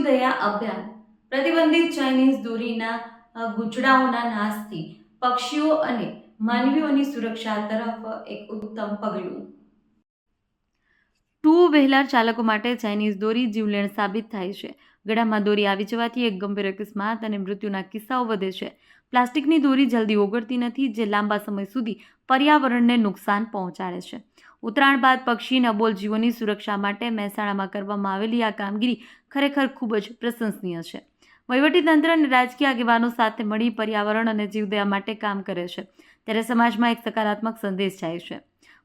જીવદયા અભિયાન પ્રતિબંધિત ચાઇનીઝ દોરીના ગૂંચળાઓના નાશથી પક્ષીઓ અને માનવીઓની સુરક્ષા તરફ એક ઉત્તમ પગલું। ટુ વ્હીલર ચાલકો માટે ચાઇનીઝ દોરી જીવલેણ સાબિત થાય છે। ગળામાં દોરી આવી જવાથી એક ગંભીર અકસ્માત અને મૃત્યુના કિસ્સાઓ વધે છે। પ્લાસ્ટિકની દોરી જલ્દી ઓગળતી નથી, જે લાંબા સમય સુધી પર્યાવરણને નુકસાન પહોંચાડે છે। ઉત્તરાયણ બાદ પક્ષી અને અબોલ જીવોની સુરક્ષા માટે મહેસાણામાં કરવામાં આવેલી આ કામગીરી ખરેખર ખૂબ જ પ્રશંસનીય છે। વહીવટીતંત્ર અને રાજકીય આગેવાનો સાથે મળી પર્યાવરણ અને જીવદયા માટે કામ કરે છે, ત્યારે સમાજમાં એક સકારાત્મક સંદેશ જાય છે।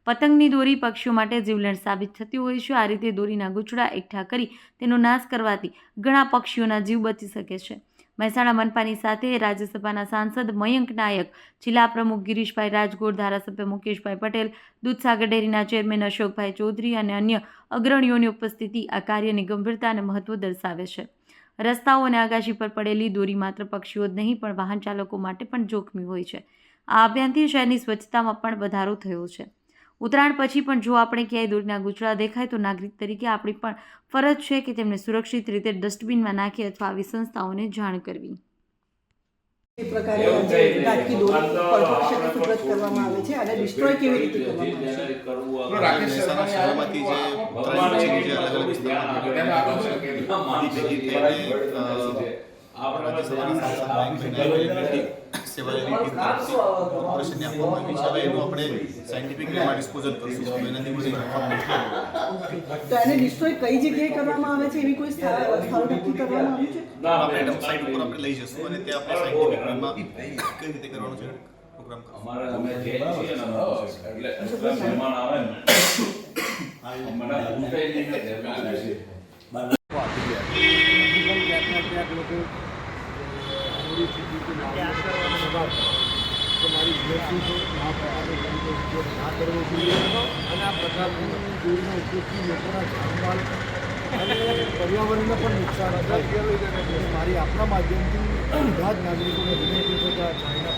પતંગની દોરી પક્ષીઓ માટે જીવલેણ સાબિત થતી હોય છે। આ રીતે દોરીના ગૂંચળા એકઠા કરી તેનો નાશ કરવાથી ઘણા પક્ષીઓના જીવ બચી શકે છે। મહેસાણા મનપાની સાથે રાજ્યસભાના સાંસદ મયંક નાયક, જિલ્લા પ્રમુખ ગિરીશભાઈ રાજગોર, ધારાસભ્ય મુકેશભાઈ પટેલ, દૂધસાગર ડેરીના ચેરમેન અશોકભાઈ ચૌધરી અને અન્ય અગ્રણીઓની ઉપસ્થિતિ આ કાર્યની ગંભીરતા અને મહત્વ દર્શાવે છે। રસ્તાઓ અને આગાશી પર પડેલી દોરી માત્ર પક્ષીઓ જ નહીં પણ વાહન ચાલકો માટે પણ જોખમી હોય છે। આ અભિયાનથી શહેરની સ્વચ્છતામાં પણ વધારો થયો છે। ઉત્તરાયણ પછી પણ જો આપણે ક્યાંય દોરીના ગૂંચળા દેખાય તો નાગરિક તરીકે આપણી પણ ફરજ છે કે તેમને સુરક્ષિત રીતે ડસ્ટબિનમાં નાખી અથવા આવી સંસ્થાઓને જાણ કરવી। એ પ્રકારે ગાંઠની દોરી પક્ષીને સુરક્ષિત કરવામાં આવે છે અને ડિસ્ટ્રોય કેવી રીતે કરવામાં આવે છે? મહેસાણા શહેરમાંથી જે ઉત્તરાયણ પછીની જે અલગ અલગ વિસ્તારોમાં સેવાલેરી ટીમ તરફથી ઓપરેશનની આપવામાં આવી છે। હવે એનું આપણે સાયન્ટિફિક વેમાં ડિસ્પોઝલ કરશું, એનાથી કોઈ રકમ નથી। તો એને ડિસ્ટ્રોય કઈ જગ્યાએ કરવામાં આવે છે એવી કોઈ સ્થળ નક્કી કરવામાં આવ્યું છે? આપણે એડમ સાઇટ ઉપર આપણે લઈ જશું અને ત્યાં આપણે સાયન્ટિફિક વેમાં કઈ રીતે કરવાનું છે પ્રોગ્રામ અમારે અમે જે છીએ ને એટલે મહેમાન આવે ને મને ઉઠાઈ લઈને જમવાનું છે તમારી વિનંતી છે આ પ્રકારનો ઉપયોગ ના કરવો જોઈએ અને આ પ્રકારની દોરીનો ઉપયોગથી લોકોના જાનમાલ અને પર્યાવરણને પણ નુકસાન થાય। મારી આપણા માધ્યમથી બધા જ નાગરિકોને વિનંતી છે કે આ ચાઇના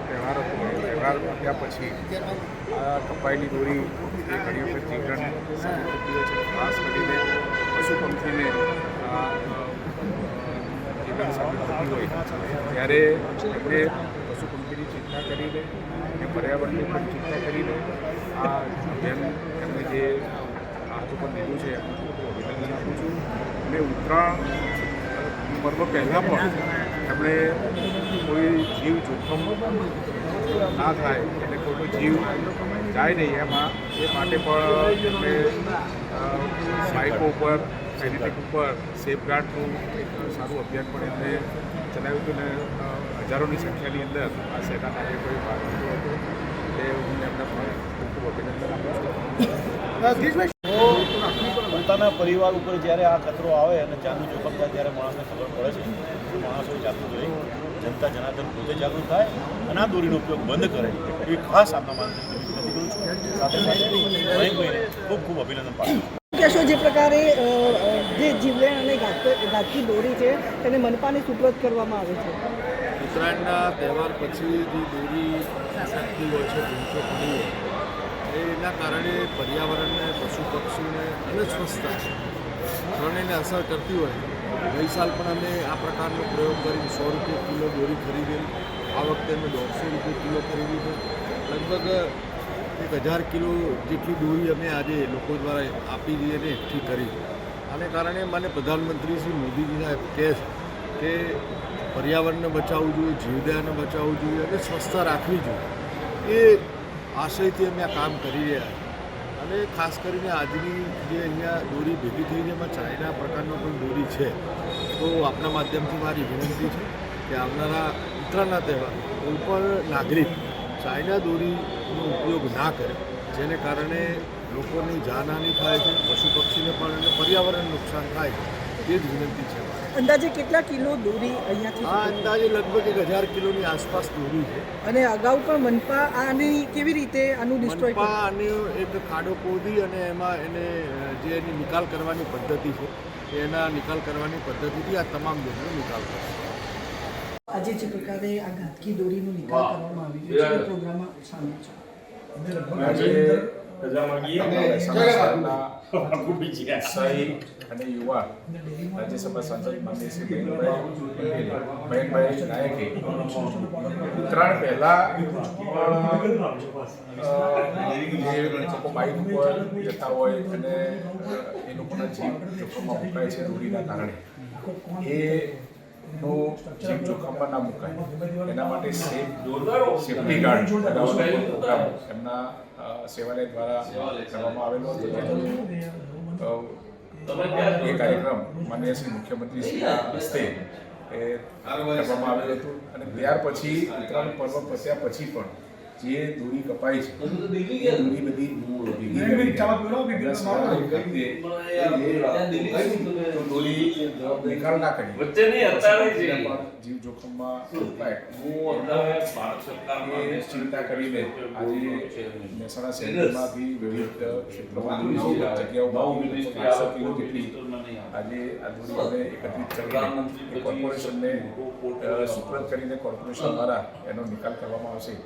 તહેવાર હતો, તહેવાર પત્યા પછી આ કપાયેલી દોરી એ ઘણી વખત જીવન સાબિત થતી હોય છે। ખાસ કરીને પશુ પંખીને જીવન સાબિત થતી હોય ત્યારે એમને પશુ પંખીની ચિંતા કરીને અને પર્યાવરણની પણ ચિંતા કરીને આ અભિયાન એમને જે હાથ ઉપર લીધું છે એમાં અભિનંદન આપું છું। અને ઉત્તરાયણ પર્વ પહેલાં પણ એમણે કોઈ જીવ જોખમ ના થાય એટલે કોઈ જીવ જાય નહીં એમાં એ માટે પણ એમને બાઇકો ઉપર, સાયન્ટિફિક ઉપર સેફગાર્ડનું એક સારું અભિયાન પણ એમને ચલાવ્યું હતું અને હજારોની સંખ્યાની અંદર આ સેના નાગરિકોએ ભાગ લીધો હતો। એટલે હું એમને પણ ખૂબ ખૂબ અભિનંદન આપું છું। પોતાના પરિવાર ઉપર જ્યારે આ ખતરો આવે અને જાનનું જોખમ થાય ત્યારે માણસને ખબર પડે છે, માણસોએ જાગૃત રહી, જનતા જનાર્દન પોતે જાગૃત થાય અને આ દોરીનો ઉપયોગ બંધ કરે એવી ખાસ આપણા માણસને વિનંતી કરું છું। સાથે સાથે મયંકભાઈને ખૂબ ખૂબ અભિનંદન પાઠવું છું। કહેશો જે પ્રકારે જે જીવલેણ અને ગાંઠની દોરી છે તેને મનપાને સુપ્રત કરવામાં આવે છે? ઉત્તરાયણના તહેવાર પછી જે દોરી શકતી હોય છે ભૂંસો પડી એના કારણે પર્યાવરણને, પશુ પક્ષીને અને સ્વચ્છતા ત્રણેયને અસર કરતી હોય। ગઈ સાલ પણ અમે આ પ્રકારનો પ્રયોગ કરી 100 રૂપિયા કિલો દોરી ખરીદેલી, આ વખતે અમે 150 રૂપિયા કિલો ખરીદી છે। લગભગ 1000 કિલો જેટલી દોરી અમે આજે લોકો દ્વારા આપી દઈએ અને એકઠી કરી। આને કારણે મને પ્રધાનમંત્રી શ્રી મોદીજીના કહે છે કે પર્યાવરણને બચાવવું જોઈએ, જીવદયાને બચાવવું જોઈએ અને સ્વચ્છતા રાખવી જોઈએ। એ આશયથી અમે આ કામ કરી રહ્યા છીએ અને ખાસ કરીને આજની જે અહીંયા દોરી ભેગી થઈ છે એમાં ચાઇના પ્રકારનો પણ દોરી છે। તો આપના માધ્યમથી મારી વિનંતી છે કે આવનારા ઉત્તરાયણના તહેવાર કોઈ પણ નાગરિક ચાઇના દોરીનો ઉપયોગ ના કરે, જેને કારણે લોકોની જાનહાનિ થાય છે, પશુ પક્ષીને પણ અને પર્યાવરણને નુકસાન થાય છે। એ જ વિનંતી છે। અંદાજે કેટલા કિલો દોરી અહીંયાથી? આ અંદાજે લગભગ 1000 કિલોની આસપાસ દોરી છે। અને અગાઉ પણ મનપા આની કેવી રીતે આનું ડિસ્ટ્રોય મનપા આને એક ખાડો ખોદી અને એમાં એને જે એની નિકાલ કરવાની પદ્ધતિ છે એના નિકાલ કરવાની પદ્ધતિથી આ તમામ દોરીનો નિકાલ કરે છે। આજે જે પ્રકારે આ ગાંઠની દોરીનો નિકાલ કરવામાં આવી રહ્યો છે પ્રોગ્રામમાં સામેલ છે? આજે મહેસાણા ઉત્સાહી અને યુવા રાજ્યસભા સાંસદ માનનીય શ્રી બહેનભાઈ નાયકે ઉત્તરાયણ પહેલા જે લોકો બાઇક ઉપર જતા હોય અને એ લોકોના જીવ જોખમમાં મુકાય છે દોરીના કારણે નો જીવ જોખમમાં ના મુકાય એના માટે સેફ્ટી ગાર્ડ લગાવવાનો પ્રોગ્રામ એમના સેવાલય દ્વારા કરવામાં આવેલો હતો એ કાર્યક્રમ માનનીય શ્રી મુખ્યમંત્રી શ્રીના હસ્તે એ કરવામાં આવેલું હતું અને ત્યાર પછી ઉત્તરાયણ પર્વ પત્યા પછી પણ જે દોરી કપાઈ છે એ દોરી બધી દોરી નિકાલ ના કરી જીવ જોખમમાં મુકાય એ ચિંતા કરીને આજે મહેસાણા શહેરમાં વિવિધ ક્ષેત્રોમાં જગ્યાઓમાં 500 કિલો જેટલી આજે આ દોરી અમે એકત્રિત કરીને કોર્પોરેશનને સુપ્રત કરીને કોર્પોરેશન દ્વારા એનો નિકાલ કરવામાં આવશે.